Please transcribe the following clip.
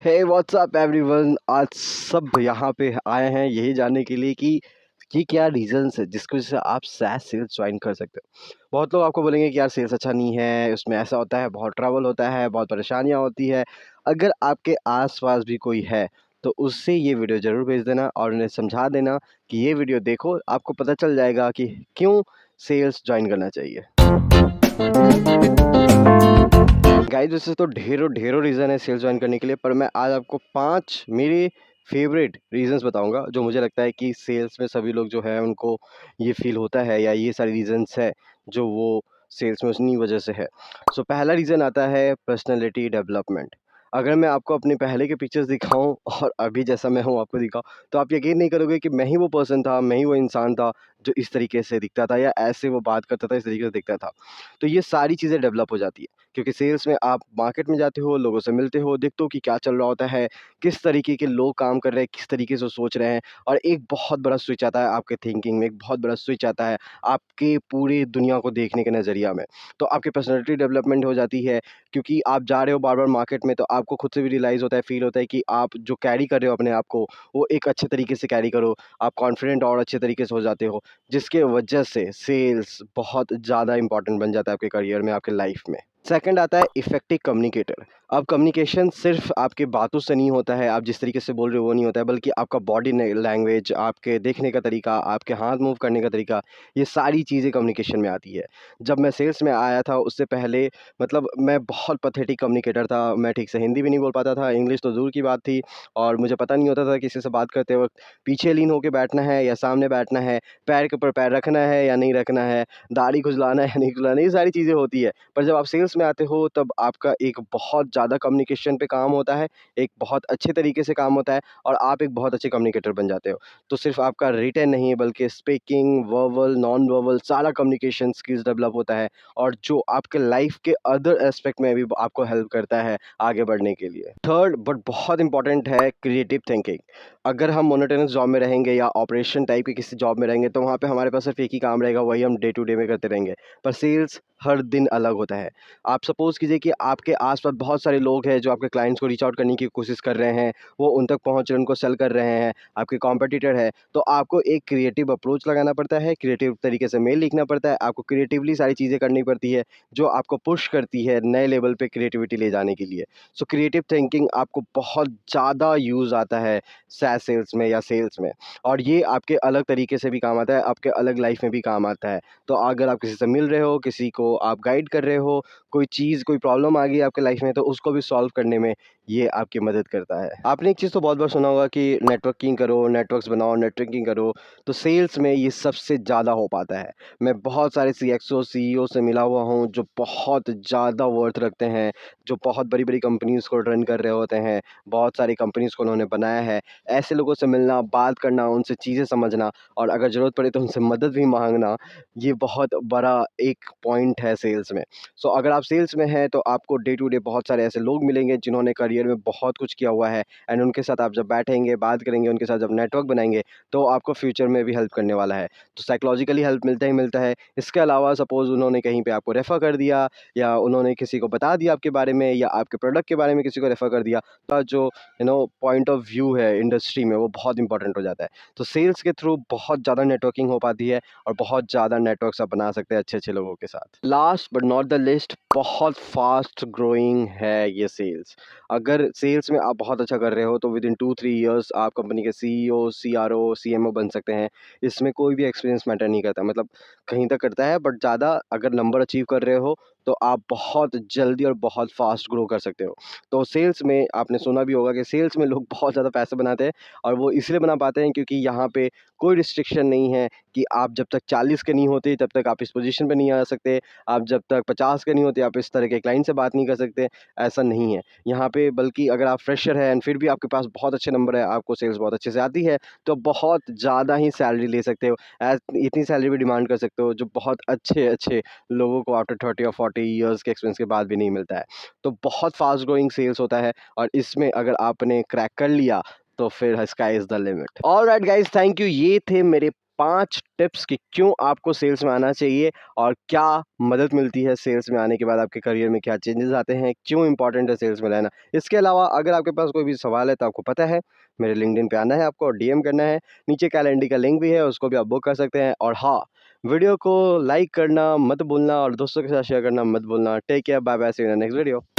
हे WhatsApp everyone. आज सब यहाँ पे आए हैं यही जानने के लिए कि ये क्या रीज़न्स है जिसकी वजह से आप सैस सेल्स ज्वाइन कर सकते हो। बहुत लोग आपको बोलेंगे कि यार सेल्स अच्छा नहीं है, उसमें ऐसा होता है, बहुत ट्रबल होता है, बहुत परेशानियाँ होती है। अगर आपके आस-पास भी कोई है तो उससे ये वीडियो ज़रूर भेज देना और उन्हें समझा देना कि ये वीडियो देखो, आपको पता चल जाएगा कि क्यों सेल्स ज्वाइन करना चाहिए। गाइस वैसे तो ढेरों रीज़न है सेल्स ज्वाइन करने के लिए, पर मैं आज आपको 5 मेरे फेवरेट रीज़न्स बताऊँगा जो मुझे लगता है कि सेल्स में सभी लोग जो है उनको ये फ़ील होता है या ये सारी रीज़न्स है जो वो सेल्स में उन्हीं वजह से है। सो पहला रीज़न आता है पर्सनैलिटी डेवलपमेंट। अगर मैं आपको अपने पहले के पिक्चर्स दिखाऊँ और अभी जैसा मैं हूँ आपको दिखाऊँ, तो आप यकीन नहीं करोगे कि मैं ही वो पर्सन था, मैं ही वो इंसान था जो इस तरीके से दिखता था या ऐसे वो बात करता था, इस तरीके से दिखता था। तो ये सारी चीज़ें डेवलप हो जाती है। क्योंकि सेल्स में आप मार्केट में जाते हो, लोगों से मिलते हो, देखते हो कि क्या चल रहा होता है, किस तरीके के लोग काम कर रहे हैं, किस तरीके से सोच रहे हैं और एक बहुत बड़ा स्विच आता है आपके थिंकिंग में, एक बहुत बड़ा स्विच आता है आपके पूरी दुनिया को देखने के नज़रिया में। तो आपकी पर्सनैलिटी डेवलपमेंट हो जाती है क्योंकि आप जा रहे हो बार-बार मार्केट में, तो आपको खुद से भी रियलाइज़ होता है, फ़ील होता है कि आप जो कैरी कर रहे हो अपने आप को, वो एक अच्छे तरीके से कैरी करो। आप कॉन्फिडेंट और अच्छे तरीके से हो जाते हो, जिसके वजह से सेल्स बहुत ज़्यादा इम्पोर्टेंट बन जाता है आपके करियर में, आपके लाइफ में। सेकंड आता है इफ़ेक्टिव कम्युनिकेटर। अब कम्युनिकेशन सिर्फ़ आपकी बातों से नहीं होता है, आप जिस तरीके से बोल रहे हो वो नहीं होता है, बल्कि आपका बॉडी ने लैंग्वेज, आपके देखने का तरीका, आपके हाथ मूव करने का तरीका, ये सारी चीज़ें कम्युनिकेशन में आती है। जब मैं सेल्स में आया था उससे पहले मतलब मैं बहुत पैथेटिक कम्युनिकेटर था, मैं ठीक से हिंदी भी नहीं बोल पाता था, इंग्लिश तो दूर की बात थी और मुझे पता नहीं होता था किसी से बात करते वक़्त पीछे लीन होके बैठना है या सामने बैठना है, पैर के ऊपर पैर रखना है या नहीं रखना है, दाढ़ी खुजलाना है या नहीं खुजलाना है, ये सारी चीज़ें होती है। पर जब आप सेल्स में आते हो तब आपका एक बहुत ज़्यादा कम्युनिकेशन पे काम होता है, एक बहुत अच्छे तरीके से काम होता है और आप एक बहुत अच्छे कम्युनिकेटर बन जाते हो। तो सिर्फ़ आपका रिटन नहीं बल्कि स्पीकिंग, वर्बल, नॉन वर्बल सारा कम्युनिकेशन स्किल्स डेवलप होता है और जो आपके लाइफ़ के अदर एस्पेक्ट में भी आपको हेल्प करता है आगे बढ़ने के लिए। थर्ड बट बहुत इम्पोर्टेंट है क्रिएटिव थिंकिंग। अगर हम मोनोटोनस जॉब में रहेंगे या ऑपरेशन टाइप की किसी जॉब में रहेंगे तो वहाँ पे हमारे पास सिर्फ़ एक ही काम रहेगा, वही हम डे टू डे में करते रहेंगे। पर सेल्स हर दिन अलग होता है। आप सपोज़ कीजिए कि आपके आस-पास बहुत सारे लोग हैं जो आपके क्लाइंट्स को रीच आउट करने की कोशिश कर रहे हैं, वो उन तक पहुँच रहे हैं, उनको सेल कर रहे हैं, आपके कॉम्पिटिटर है, तो आपको एक क्रिएटिव अप्रोच लगाना पड़ता है, क्रिएटिव तरीके से मेल लिखना पड़ता है, आपको क्रिएटिवली सारी चीज़ें करनी पड़ती है, जो आपको पुश करती है नए लेवल पे क्रिएटिविटी ले जाने के लिए। सो क्रिएटिव थिंकिंग आपको बहुत ज़्यादा यूज़ आता है सैस सेल्स में या सेल्स में और ये आपके अलग तरीके से भी काम आता है, आपके अलग लाइफ़ में भी काम आता है। तो अगर आप किसी से मिल रहे हो, किसी को आप गाइड कर रहे हो, कोई चीज़, कोई प्रॉब्लम आ गई आपके लाइफ़ में तो उसको भी सॉल्व करने में ये आपकी मदद करता है। आपने एक चीज़ तो बहुत बार सुना होगा कि नेटवर्किंग करो, नेटवर्क्स बनाओ, नेटवर्किंग करो, तो सेल्स में ये सबसे ज़्यादा हो पाता है। मैं बहुत सारे सीएक्सओ, सीईओ से मिला हुआ हूँ जो बहुत ज़्यादा वर्थ रखते हैं, जो बहुत बड़ी-बड़ी कंपनीज़ को रन कर रहे होते हैं, बहुत सारी कंपनीज़ को उन्होंने बनाया है। ऐसे लोगों से मिलना, बात करना, उनसे चीज़ें समझना और अगर ज़रूरत पड़े तो उनसे मदद भी माँगना, ये बहुत बड़ा एक पॉइंट है सेल्स में। सो अगर आप सेल्स में हैं तो आपको डे टू डे बहुत सारे ऐसे लोग मिलेंगे जिन्होंने करियर में बहुत कुछ किया हुआ है एंड उनके साथ आप जब बैठेंगे, बात करेंगे, उनके साथ जब नेटवर्क बनाएँगे, तो आपको फ्यूचर में भी हेल्प करने वाला है। तो साइकोलॉजिकली हेल्प मिलता ही मिलता है। इसके अलावा सपोज़ उन्होंने कहीं पे आपको रेफ़र कर दिया या उन्होंने किसी को बता दिया आपके बारे में या आपके प्रोडक्ट के बारे में किसी को रेफ़र कर दिया, तो जो पॉइंट ऑफ व्यू है इंडस्ट्री में वो बहुत इंपॉर्टेंट हो जाता है। तो सेल्स के थ्रू बहुत ज़्यादा नेटवर्किंग हो पाती है और बहुत ज़्यादा नेटवर्क्स आप बना सकते हैं अच्छे-अच्छे लोगों के साथ। Last but not the list बहुत फ़ास्ट ग्रोइंग है ये सेल्स। अगर सेल्स में आप बहुत अच्छा कर रहे हो तो विदिन 2-3 इयर्स आप कंपनी के सीईओ, सीआरओ, सीएमओ बन सकते हैं। इसमें कोई भी एक्सपीरियंस मैटर नहीं करता, मतलब कहीं तक करता है बट ज़्यादा अगर नंबर अचीव कर रहे हो तो आप बहुत जल्दी और बहुत फ़ास्ट ग्रो कर सकते हो। तो सेल्स में आपने सुना भी होगा कि सेल्स में लोग बहुत ज़्यादा पैसे बनाते हैं और वो इसलिए बना पाते हैं क्योंकि यहाँ पे कोई रिस्ट्रिक्शन नहीं है कि आप जब तक 40 के नहीं होते तब तक आप इस पोज़ीशन पे नहीं आ सकते, आप जब तक 50 के नहीं होते आप इस तरह के क्लाइंट से बात नहीं कर सकते, ऐसा नहीं है। यहाँ पे बल्कि अगर आप फ्रेशर हैं एंड फिर भी आपके पास बहुत अच्छे नंबर है, आपको सेल्स बहुत अच्छे से आती है, तो बहुत ज़्यादा ही सैलरी ले सकते हो। इतनी सैलरी भी डिमांड कर सकते हो जो बहुत अच्छे-अच्छे लोगों को आफ्टर 30 और 40 इयर्स के एक्सपीरियंस के बाद भी नहीं मिलता है। तो बहुत फ़ास्ट ग्रोइंग सेल्स होता है और इसमें अगर आपने क्रैक कर लिया तो फिर sky is the limit. Alright guys, thank you. ये थे मेरे 5 टिप्स कि क्यों आपको सेल्स में आना चाहिए और क्या मदद मिलती है सेल्स में आने के बाद, आपके करियर में क्या चेंजेस आते हैं, क्यों इंपॉर्टेंट है सेल्स में रहना। इसके अलावा अगर आपके पास कोई भी सवाल है तो आपको पता है मेरे लिंक्डइन पे आना है आपको और डीएम करना है। नीचे कैलेंडर का लिंक भी है, उसको भी आप बुक कर सकते हैं। और हाँ, वीडियो को लाइक करना मत भूलना और दोस्तों के साथ शेयर करना मत भूलना। Take care, bye bye, see you in the next video.